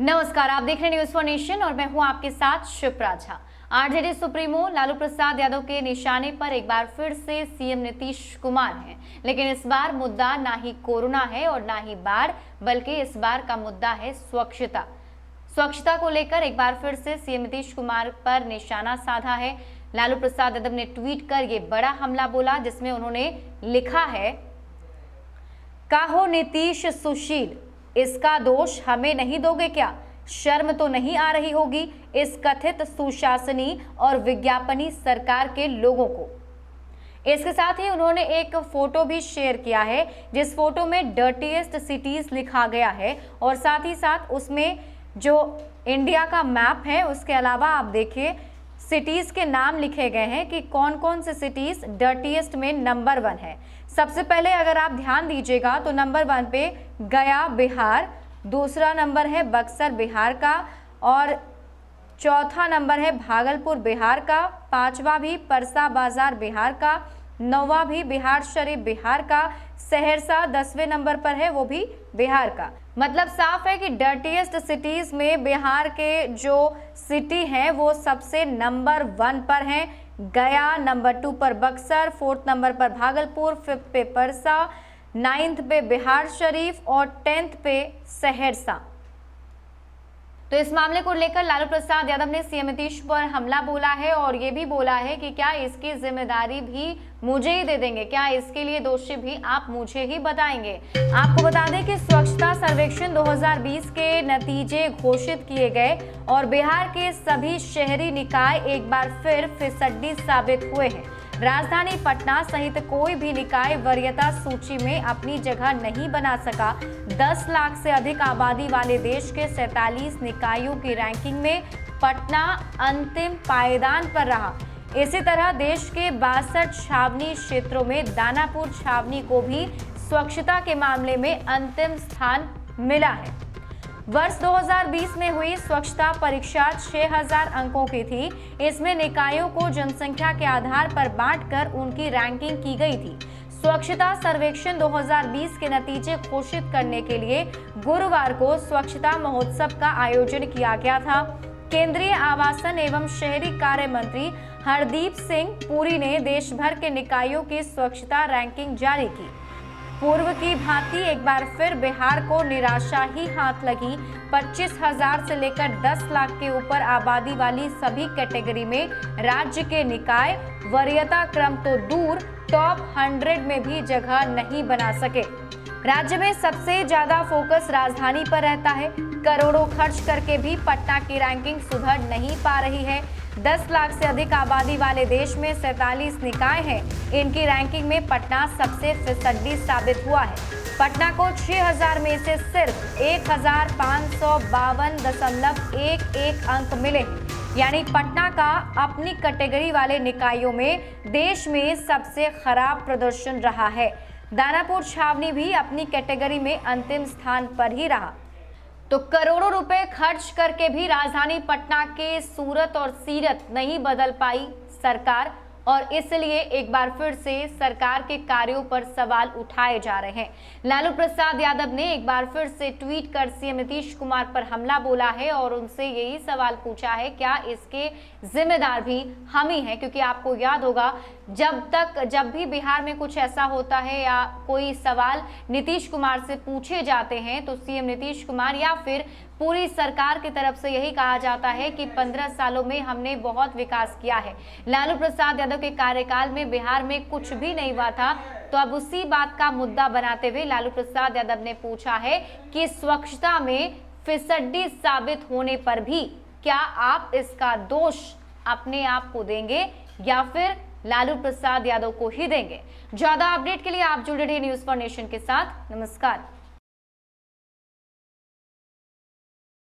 नमस्कार, आप देख रहे हैं न्यूज फॉर नेशन और मैं हूं आपके साथ शिप्रा झा। आरजेडी सुप्रीमो लालू प्रसाद यादव के निशाने पर एक बार फिर से सीएम नीतीश कुमार हैं, लेकिन इस बार मुद्दा ना ही कोरोना है और ना ही बाढ़, बल्कि इस बार का मुद्दा है स्वच्छता। स्वच्छता को लेकर एक बार फिर से सीएम नीतीश कुमार पर निशाना साधा है। लालू प्रसाद यादव ने ट्वीट कर ये बड़ा हमला बोला, जिसमें उन्होंने लिखा है, काहो नीतीश सुशील, इसका दोष हमें नहीं दोगे क्या? शर्म तो नहीं आ रही होगी इस कथित सुशासनी और विज्ञापनी सरकार के लोगों को। इसके साथ ही उन्होंने एक फोटो भी शेयर किया है, जिस फोटो में डर्टीएस्ट सिटीज लिखा गया है और साथ ही साथ उसमें जो इंडिया का मैप है उसके अलावा आप देखिए सिटीज के नाम लिखे गए हैं कि कौन कौन से सिटीज डर्टीएस्ट में नंबर 1 है। सबसे पहले अगर आप ध्यान दीजिएगा तो नंबर 1 पे गया बिहार, दूसरा नंबर है बक्सर बिहार का और चौथा नंबर है भागलपुर बिहार का, पांचवा भी परसा बाजार बिहार का, नौवां भी बिहार शरीफ बिहार का, सहरसा 10वें नंबर पर है वो भी बिहार का। मतलब साफ है कि डर्टीएस्ट सिटीज में बिहार के जो सिटी हैं वो सबसे नंबर 1 पर हैं। गया, नंबर 2 पर बक्सर, 4th नंबर पर भागलपुर, 5th पे परसा, 9th पे बिहार शरीफ और 10th पे सहरसा। तो इस मामले को लेकर लालू प्रसाद यादव ने सीएम नीतीश पर हमला बोला है और ये भी बोला है कि क्या इसकी जिम्मेदारी भी मुझे ही दे देंगे, क्या इसके लिए दोषी भी आप मुझे ही बताएंगे। आपको बता दें कि स्वच्छता सर्वेक्षण 2020 के नतीजे घोषित किए गए और बिहार के सभी शहरी निकाय एक बार फिर फिसड्डी साबित हुए हैं। राजधानी पटना सहित कोई भी निकाय वरीयता सूची में अपनी जगह नहीं बना सका। 10 लाख से अधिक आबादी वाले देश के 47 निकायों की रैंकिंग में पटना अंतिम पायदान पर रहा। इसी तरह देश के 62 छावनी क्षेत्रों में दानापुर छावनी को भी स्वच्छता के मामले में अंतिम स्थान मिला है। वर्ष 2020 में हुई स्वच्छता परीक्षा 6000 अंकों की थी। इसमें निकायों को जनसंख्या के आधार पर बांटकर उनकी रैंकिंग की गई थी। स्वच्छता सर्वेक्षण 2020 के नतीजे घोषित करने के लिए गुरुवार को स्वच्छता महोत्सव का आयोजन किया गया था। केंद्रीय आवासन एवं शहरी कार्य मंत्री हरदीप सिंह पुरी ने देश भर के निकायों की स्वच्छता रैंकिंग जारी की। पूर्व की भांति एक बार फिर बिहार को निराशा ही हाथ लगी। 25,000 से लेकर 10 लाख के ऊपर आबादी वाली सभी कैटेगरी में राज्य के निकाय वरीयता क्रम तो दूर टॉप 100 में भी जगह नहीं बना सके। राज्य में सबसे ज्यादा फोकस राजधानी पर रहता है। करोड़ों खर्च करके भी पटना की रैंकिंग सुधर नहीं पा रही है। 10 लाख से अधिक आबादी वाले देश में 47 निकाय हैं। इनकी रैंकिंग में पटना सबसे फिसड्डी साबित हुआ है। पटना को 6000 में से सिर्फ 1552.11 अंक मिले हैं, यानी पटना का अपनी कैटेगरी वाले निकायों में देश में सबसे खराब प्रदर्शन रहा है। दानापुर छावनी भी अपनी कैटेगरी में अंतिम स्थान पर ही रहा। तो करोड़ों रुपए खर्च करके भी राजधानी पटना के सूरत और सीरत नहीं बदल पाई सरकार और इसलिए एक बार फिर से सरकार के कार्यों पर सवाल उठाए जा रहे हैं। लालू प्रसाद यादव ने एक बार फिर से ट्वीट कर सीएम नीतीश कुमार पर हमला बोला है और उनसे यही सवाल पूछा है, क्या इसके जिम्मेदार भी हम ही हैं? क्योंकि आपको याद होगा जब भी बिहार में कुछ ऐसा होता है या कोई सवाल नीतीश कुमार से पूछे जाते हैं तो सीएम नीतीश कुमार या फिर पूरी सरकार की तरफ से यही कहा जाता है कि 15 सालों में हमने बहुत विकास किया है। लालू प्रसाद यादव के कार्यकाल में बिहार में कुछ भी नहीं हुआ था। तो अब उसी बात का मुद्दा बनाते हुए लालू प्रसाद यादव ने पूछा है कि स्वच्छता में फिसड्डी साबित होने पर भी क्या आप इसका दोष अपने आप को देंगे या फिर लालू प्रसाद यादव को ही देंगे? ज्यादा अपडेट के लिए आप जुड़े रहिए न्यूज फॉर नेशन के साथ। नमस्कार।